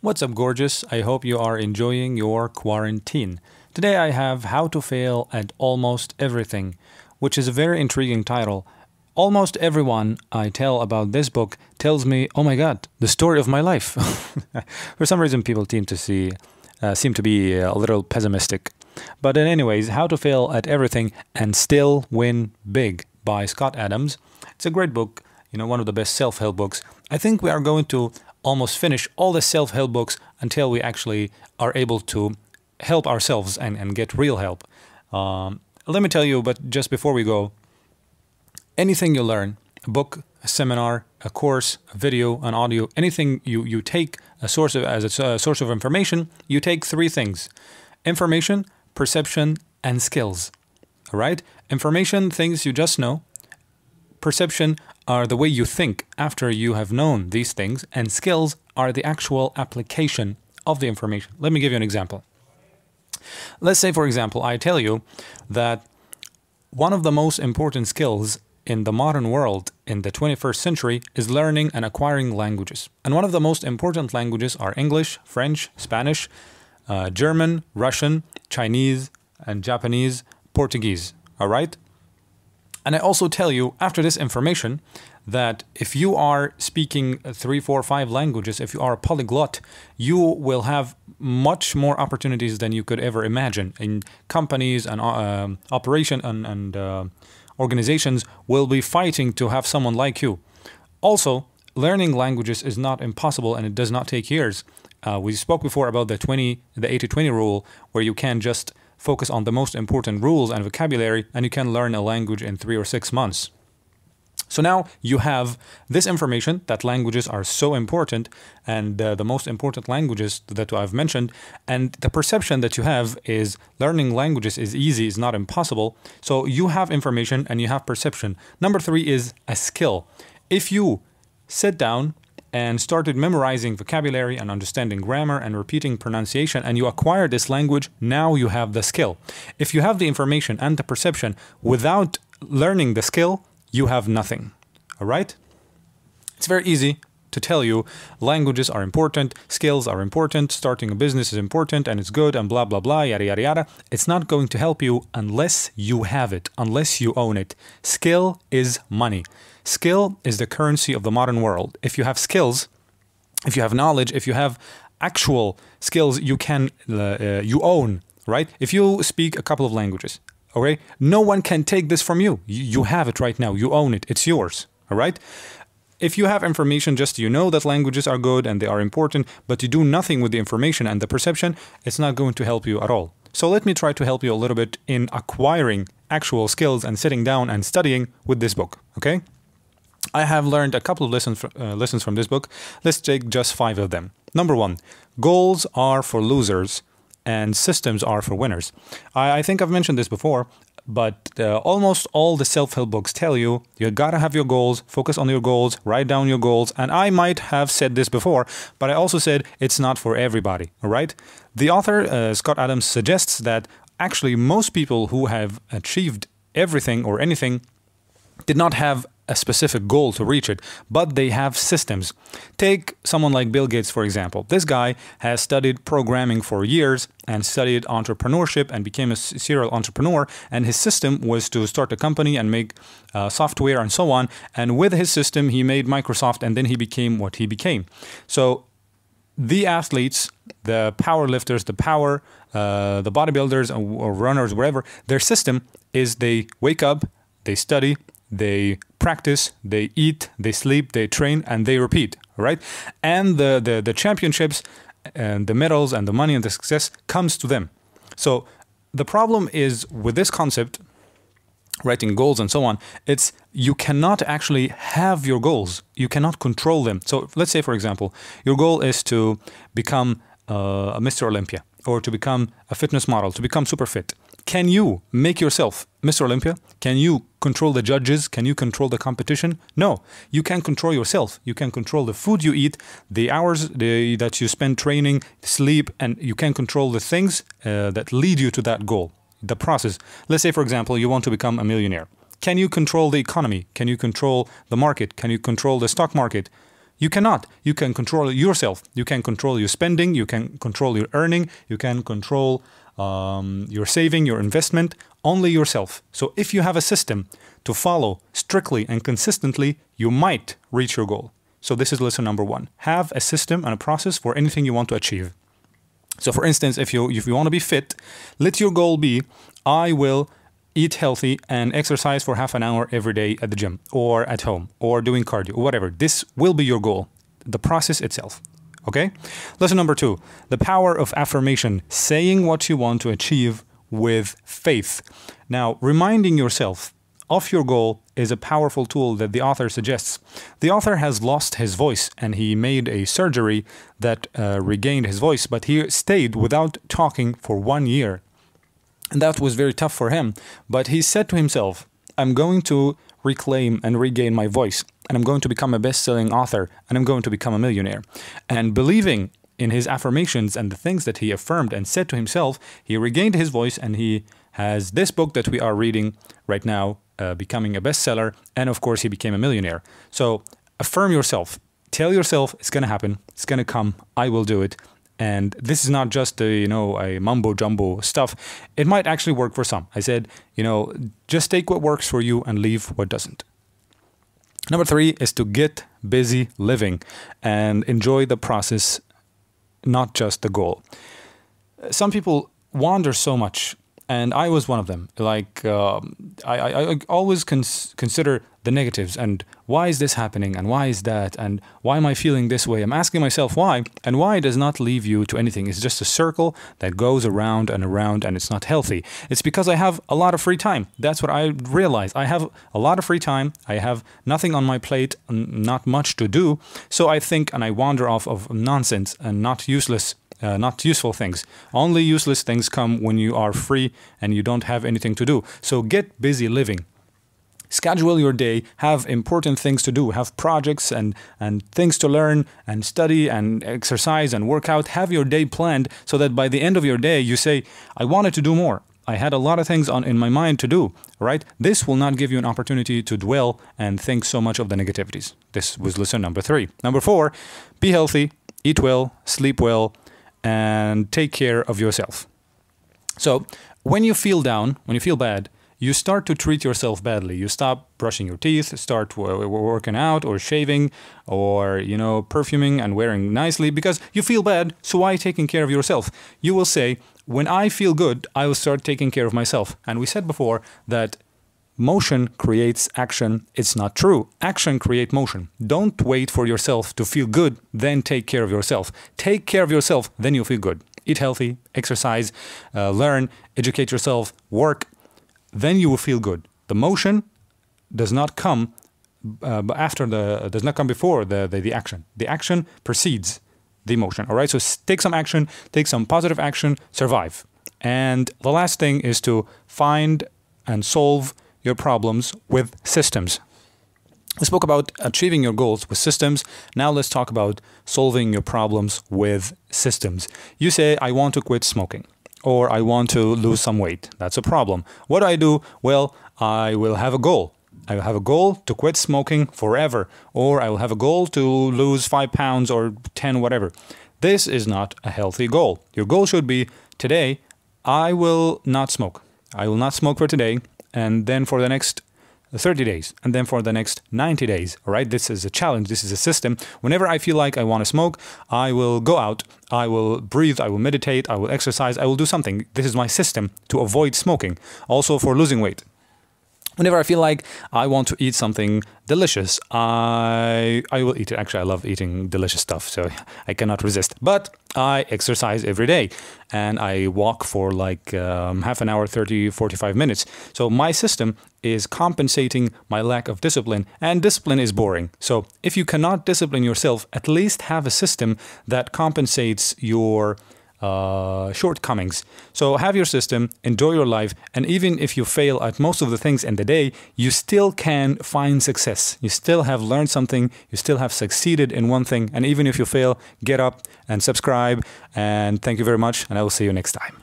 What's up, gorgeous? I hope you are enjoying your quarantine. Today I have How to Fail at Almost Everything, which is a very intriguing title. Almost everyone I tell about this book tells me, oh my god, the story of my life. For some reason, people seem to be a little pessimistic. But anyways, How to Fail at Everything and Still Win Big by Scott Adams. It's a great book, one of the best self-help books. I think we are going to almost finish all the self-help books until we actually are able to help ourselves and get real help. Let me tell you, but just before we go, anything you learn, a book, a seminar, a course, a video, an audio, anything you take as a source of information, you take three things: information, perception, and skills. All right? Information, things you just know. Perception are the way you think after you have known these things, and skills are the actual application of the information. Let me give you an example. Let's say, for example, I tell you that one of the most important skills in the modern world in the 21st century is learning and acquiring languages. And one of the most important languages are English, French, Spanish, German, Russian, Chinese, and Japanese, Portuguese. All right? And I also tell you, after this information, that if you are speaking 3, 4, 5 languages, if you are a polyglot, you will have much more opportunities than you could ever imagine. In companies and operation and organizations will be fighting to have someone like you. Also, learning languages is not impossible and it does not take years. We spoke before about the 80-20 rule, where you can just focus on the most important rules and vocabulary, and you can learn a language in 3 or 6 months. So now you have this information that languages are so important, and the most important languages that I've mentioned, and the perception that you have is learning languages is easy, is not impossible. So you have information and you have perception. Number 3 is a skill. If you sit down and started memorizing vocabulary and understanding grammar and repeating pronunciation, and you acquire this language, now you have the skill. If you have the information and the perception without learning the skill, you have nothing. All right? It's very easy to tell you languages are important, skills are important, starting a business is important and it's good and blah, blah, blah, yada, yada, yada. It's not going to help you unless you have it, unless you own it. Skill is money. Skill is the currency of the modern world. If you have skills, if you have knowledge, if you have actual skills, you own, right? If you speak a couple of languages, okay, no one can take this from you. You have it right now. You own it. It's yours, all right? If you have information, just you know that languages are good and they are important, but you do nothing with the information and the perception, it's not going to help you at all. So let me try to help you a little bit in acquiring actual skills and sitting down and studying with this book, okay? I have learned a couple of lessons from this book. Let's take just 5 of them. Number 1, goals are for losers and systems are for winners. I think I've mentioned this before, but almost all the self-help books tell you, you gotta have your goals, focus on your goals, write down your goals. And I might have said this before, but I also said it's not for everybody, all right? The author, Scott Adams, suggests that actually most people who have achieved everything or anything did not have a specific goal to reach it, but they have systems. Take someone like Bill Gates, for example. This guy has studied programming for years and studied entrepreneurship and became a serial entrepreneur, and his system was to start a company and make software and so on, and with his system he made Microsoft, and then he became what he became. So the athletes, the power lifters, the bodybuilders or runners, wherever, their system is they wake up, they study, they practice, they eat, they sleep, they train, and they repeat, right? And the championships and the medals and the money and the success comes to them. So the problem is with this concept, writing goals and so on, it's you cannot actually have your goals. You cannot control them. So let's say, for example, your goal is to become a Mr. Olympia or to become a fitness model, to become super fit. Can you make yourself Mr. Olympia? Can you control the judges? Can you control the competition? No, you can control yourself. You can control the food you eat, the hours that you spend training, sleep, and you can control the things that lead you to that goal, the process. Let's say, for example, you want to become a millionaire. Can you control the economy? Can you control the market? Can you control the stock market? You cannot. You can control yourself. You can control your spending. You can control your earning. You can control your saving, your investment, only yourself. So if you have a system to follow strictly and consistently, you might reach your goal. So this is lesson number 1. Have a system and a process for anything you want to achieve. So for instance, if you want to be fit, let your goal be, I will eat healthy and exercise for half an hour every day at the gym or at home or doing cardio or whatever. This will be your goal, the process itself. Okay? Lesson number 2, the power of affirmation, saying what you want to achieve with faith. Now, reminding yourself of your goal is a powerful tool that the author suggests. The author has lost his voice and he made a surgery that regained his voice, but he stayed without talking for 1 year. And that was very tough for him. But he said to himself, I'm going to reclaim and regain my voice, and I'm going to become a best-selling author, and I'm going to become a millionaire. And believing in his affirmations and the things that he affirmed and said to himself, he regained his voice, and he has this book that we are reading right now, becoming a bestseller, and of course he became a millionaire. So affirm yourself. Tell yourself it's going to happen, it's going to come, I will do it. And this is not just a mumbo jumbo stuff. It might actually work for some. I said, just take what works for you and leave what doesn't. Number 3 is to get busy living and enjoy the process, not just the goal. Some people wander so much, and I was one of them. Like, I always consider the negatives and why is this happening and why is that and why am I feeling this way? I'm asking myself why, and why does not leave you to anything. It's just a circle that goes around and around, and it's not healthy. It's because I have a lot of free time. That's what I realized. I have a lot of free time. I have nothing on my plate, not much to do. So I think and I wander off of nonsense and not useful things. Only useless things come when you are free and you don't have anything to do. So get busy living. Schedule your day, have important things to do, have projects and things to learn and study and exercise and work out. Have your day planned so that by the end of your day you say, I wanted to do more. I had a lot of things in my mind to do, right? This will not give you an opportunity to dwell and think so much of the negativities. This was lesson number 3. Number 4, be healthy, eat well, sleep well, and take care of yourself. So when you feel down, when you feel bad, you start to treat yourself badly. You stop brushing your teeth, start working out or shaving or, perfuming and wearing nicely because you feel bad. So why taking care of yourself? You will say, when I feel good, I will start taking care of myself. And we said before that motion creates action. It's not true. Action creates motion. Don't wait for yourself to feel good, then take care of yourself. Take care of yourself, then you'll feel good. Eat healthy, exercise, learn, educate yourself, work. Then you will feel good. The motion does not come before the action. The action precedes the emotion. All right. So take some action, take some positive action, survive. And the last thing is to find and solve your problems with systems. We spoke about achieving your goals with systems. Now let's talk about solving your problems with systems. You say, I want to quit smoking. Or I want to lose some weight. That's a problem. What do I do? Well, I will have a goal. I will have a goal to quit smoking forever. Or I will have a goal to lose 5 pounds or 10, whatever. This is not a healthy goal. Your goal should be, today, I will not smoke. I will not smoke for today. And then for the next 30 days. And then for the next 90 days. All right. This is a challenge. This is a system. Whenever I feel like I want to smoke, I will go out. I will breathe. I will meditate. I will exercise. I will do something. This is my system to avoid smoking. Also for losing weight. Whenever I feel like I want to eat something delicious, I will eat it. Actually, I love eating delicious stuff, so I cannot resist. But I exercise every day, and I walk for like half an hour, 30, 45 minutes. So my system is compensating my lack of discipline, and discipline is boring. So if you cannot discipline yourself, at least have a system that compensates your shortcomings. So have your system, enjoy your life, and even if you fail at most of the things in the day, you still can find success. You still have learned something, you still have succeeded in one thing, and even if you fail, get up and subscribe, and thank you very much, and I will see you next time.